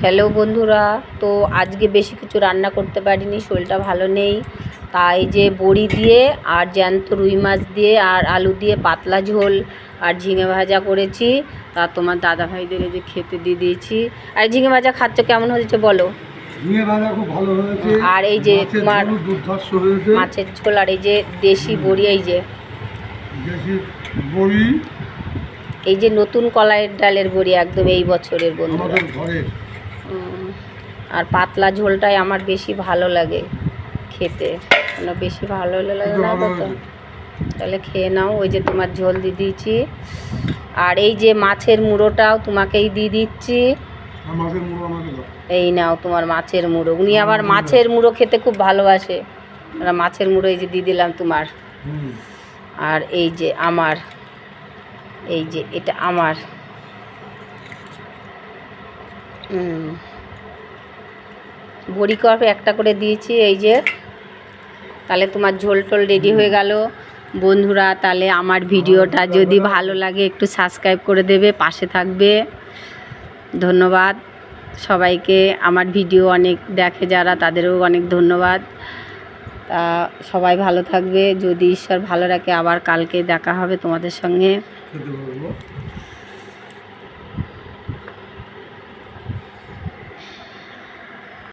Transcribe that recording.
Hello বন্ধুরা, তো আজকে বেশি কিছু রান্না করতে পারিনি, শরীরটা ভালো নেই। তাই যে বড়ি দিয়ে আর জ্যান্ত রুই মাছ দিয়ে আর আলু দিয়ে পাতলা ঝোল আর ঝিঙে ভাজা করেছি। তা তোমার দাদা ভাইদের এই যে খেতে দিয়ে দিয়েছি। আর ঝিঙে ভাজা খাচ্ছ, কেমন হয়েছে বলো? ঝিঙে ভাজা খুব ভালো হয়েছে। আর এই যে তোমার দুর্ধর্ষ হয়েছে মাছের ঝোল, আর এই যে দেশি বড়ি, এই যে দেশি বড়ি, এই যে নতুন কলাইয়ের ডালের বড়ি, একদম এই বছরের বন্ধুরা। ঘরের। আর পাতলা ঝোলটাই আমার বেশি ভালো লাগে খেতে, বেশি ভালো লাগে না তো, তাহলে খেয়ে নাও। ওই যে তোমার ঝোল দিয়ে দিয়েছি, আর এই যে মাছের মুড়োটাও তোমাকেই দিয়ে দিচ্ছি। এই নাও তোমার মাছের মুড়ো। উনি আবার মাছের মুড়ো খেতে খুব ভালোবাসে, মাছের মুড়ো এই যে দিয়ে দিলাম তোমার। আর এই যে আমার, এই যে এটা আমার। বড়ি কপে একটা করে দিয়েছি এই যে। তাহলে তোমার ঝোল টোল রেডি হয়ে গেল বন্ধুরা। তাহলে আমার ভিডিওটা যদি ভালো লাগে একটু সাবস্ক্রাইব করে দেবে, পাশে থাকবে। ধন্যবাদ সবাইকে। আমার ভিডিও অনেক দেখে যারা, তাদেরও অনেক ধন্যবাদ। তা সবাই ভালো থাকবে, যদি ঈশ্বর ভালো রাখে আবার কালকে দেখা হবে তোমাদের সঙ্গে।